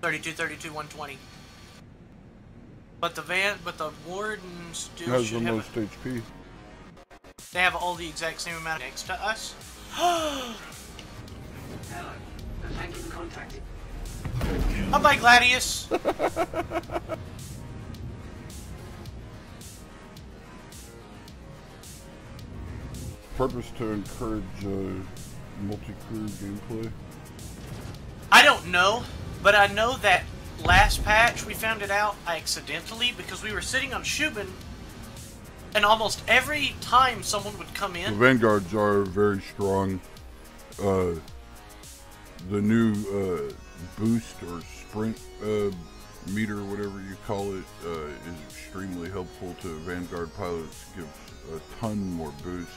32, 32, 120. But the Wardens has the most HP. They have all the exact same amount next to us. Hello. The tank is contacted. Bye, Gladius. Purpose to encourage multi-crew gameplay. I don't know, but I know that last patch we found it out accidentally because we were sitting on Shubin, and almost every time someone would come in... The Vanguards are very strong. The new boost or sprint meter, whatever you call it, is extremely helpful to Vanguard pilots. Gives a ton more boost.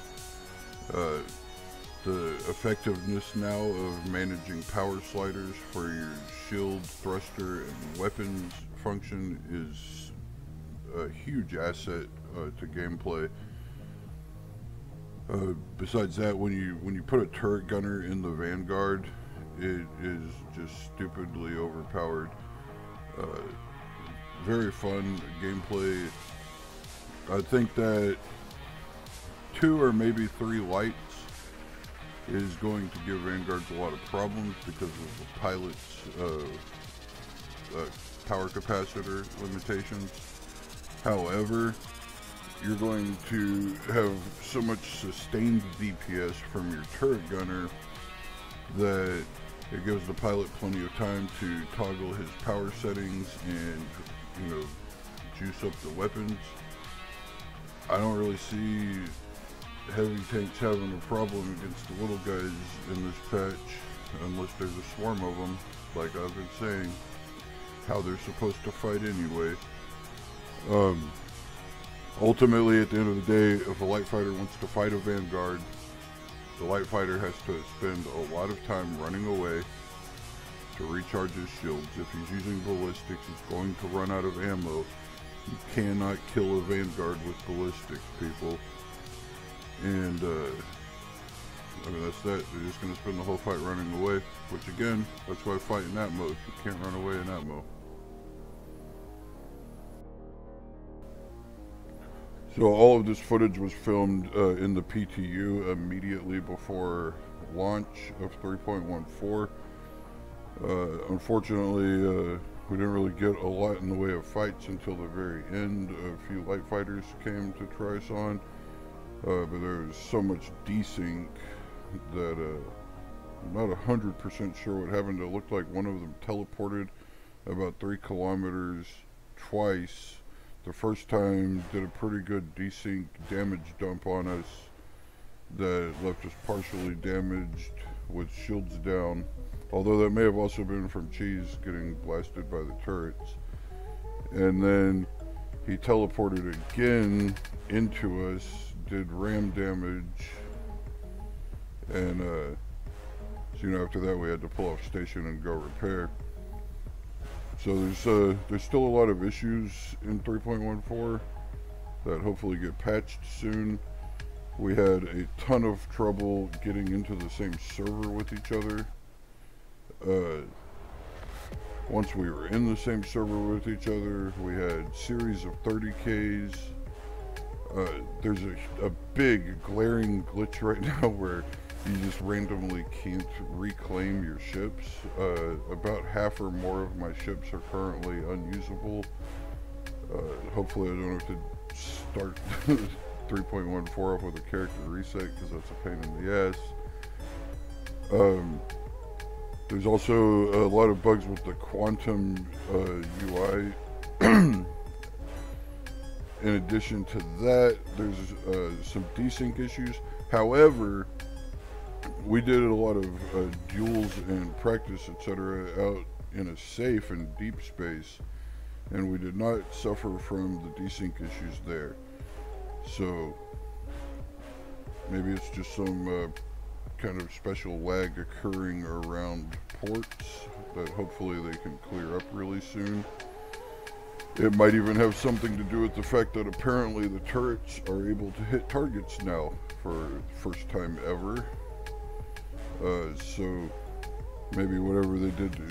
The effectiveness now of managing power sliders for your shield, thruster, and weapons function is a huge asset to gameplay. Besides that, when you put a turret gunner in the Vanguard, it is just stupidly overpowered. Very fun gameplay. I think that 2 or maybe 3 lights is going to give Vanguards a lot of problems because of the pilot's power capacitor limitations. However, you're going to have so much sustained DPS from your turret gunner that it gives the pilot plenty of time to toggle his power settings and, you know, juice up the weapons. I don't really see heavy tanks having a problem against the little guys in this patch unless there's a swarm of them, like I've been saying, how they're supposed to fight anyway. Ultimately, at the end of the day, if a light fighter wants to fight a Vanguard, the light fighter has to spend a lot of time running away to recharge his shields. If he's using ballistics, he's going to run out of ammo. You cannot kill a Vanguard with ballistics, people. And, I mean, that's that. They're just going to spend the whole fight running away, which again, that's why I fight in that mode. You can't run away in that mode. So all of this footage was filmed in the PTU immediately before launch of 3.14. Unfortunately, we didn't really get a lot in the way of fights until the very end. A few light fighters came to try us on. But there was so much desync that I'm not 100% sure what happened. It looked like one of them teleported about 3 kilometers twice. The first time did a pretty good desync damage dump on us that left us partially damaged with shields down. Although that may have also been from Cheese getting blasted by the turrets. And then he teleported again into us, did ram damage, and so, you know, after that we had to pull off station and go repair. So there's still a lot of issues in 3.14 that hopefully get patched soon. We had a ton of trouble getting into the same server with each other. Once we were in the same server with each other, we had series of 30Ks. There's a big glaring glitch right now where you just randomly can't reclaim your ships. About half or more of my ships are currently unusable. Hopefully I don't have to start 3.14 off with a character reset because that's a pain in the ass. There's also a lot of bugs with the quantum UI. In addition to that, there's some desync issues. However, we did a lot of duels and practice, etc., out in a safe and deep space, and we did not suffer from the desync issues there. So maybe it's just some kind of special lag occurring around ports that hopefully they can clear up really soon. It might even have something to do with the fact that apparently the turrets are able to hit targets now for the first time ever. So maybe whatever they did to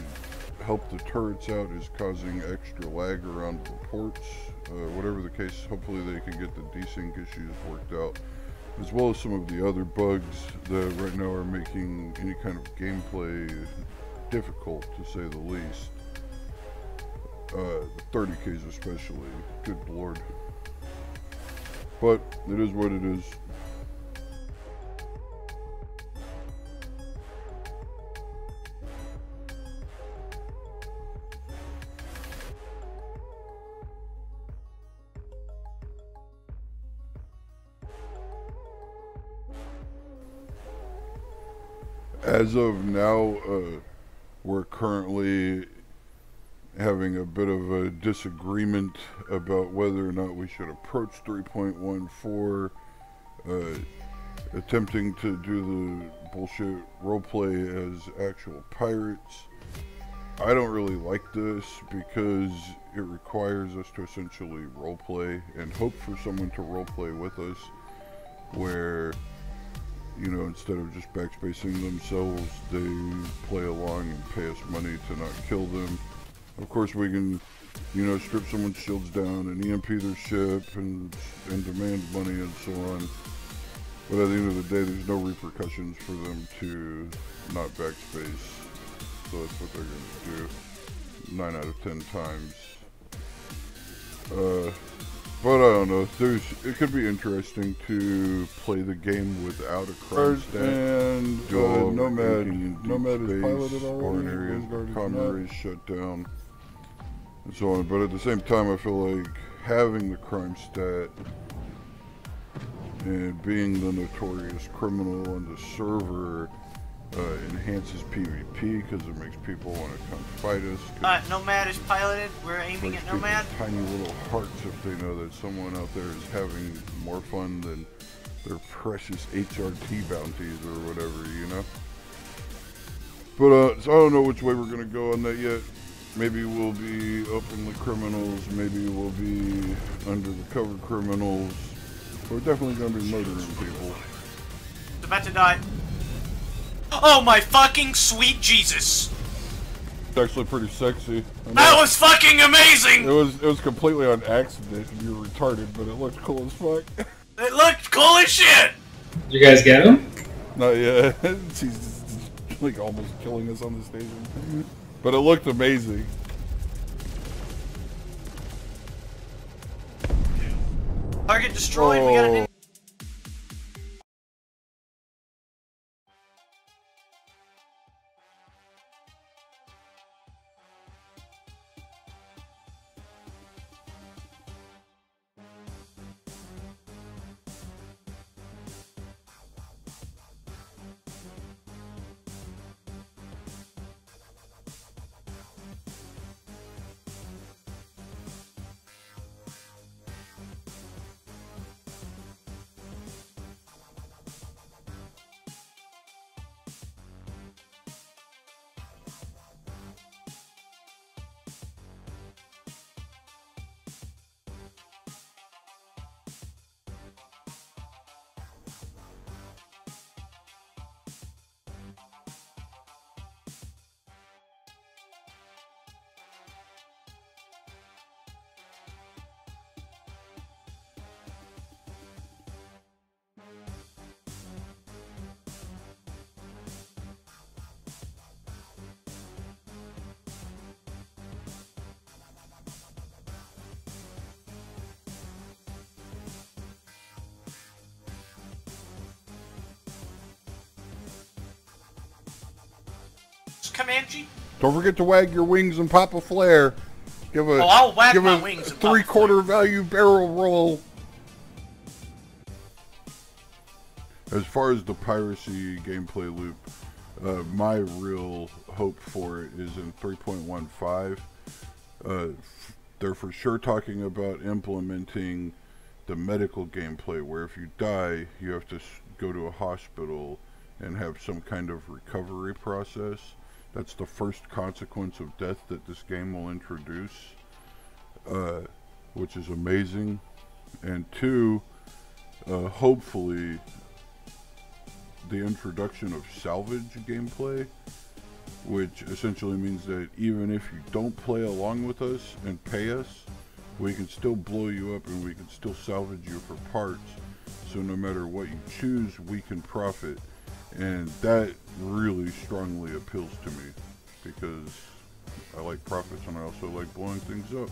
help the turrets out is causing extra lag around the ports. Whatever the case, hopefully they can get the desync issues worked out, as well as some of the other bugs that right now are making any kind of gameplay difficult, to say the least. The 30Ks especially, good lord. But it is what it is. As of now, we're currently having a bit of a disagreement about whether or not we should approach 3.14, attempting to do the bullshit roleplay as actual pirates. I don't really like this because it requires us to essentially roleplay and hope for someone to roleplay with us, where, you know, instead of just backspacing themselves, they play along and pay us money to not kill them. Of course, we can, you know, strip someone's shields down and EMP their ship and demand money and so on. But at the end of the day, there's no repercussions for them to not backspace. So that's what they're going to do 9 out of 10 times. But I don't know, it could be interesting to play the game without a crime stat. And Nomad is piloted already, Vanguard is Hammerhead is shut down, and so on. But at the same time, I feel like having the crime stat and being the notorious criminal on the server enhances PvP because it makes people want to come fight us. Nomad is piloted. We're aiming at Nomad. Tiny little hearts if they know that someone out there is having more fun than their precious HRT bounties or whatever, you know? But so I don't know which way we're gonna go on that yet. Maybe we'll be openly criminals. Maybe we'll be under the cover criminals. We're definitely gonna be murdering people. It's about to die. Oh my fucking sweet Jesus! It's actually pretty sexy. That was fucking amazing! It was completely on accident. You're retarded, but it looked cool as fuck. It looked cool as shit! Did you guys get him? Not yet. She's like almost killing us on the station. But it looked amazing. Target destroyed. We got an. Comanche? Don't forget to wag your wings and pop a flare. Give a I'll wag my wings and pop a 3/4 value barrel roll. As far as the piracy gameplay loop, my real hope for it is in 3.15. They're for sure talking about implementing the medical gameplay, where if you die, you have to go to a hospital and have some kind of recovery process. That's the first consequence of death that this game will introduce, which is amazing. And 2, hopefully the introduction of salvage gameplay, which essentially means that even if you don't play along with us and pay us, we can still blow you up and we can still salvage you for parts. So no matter what you choose, we can profit. And that really strongly appeals to me, because I like profits and I also like blowing things up.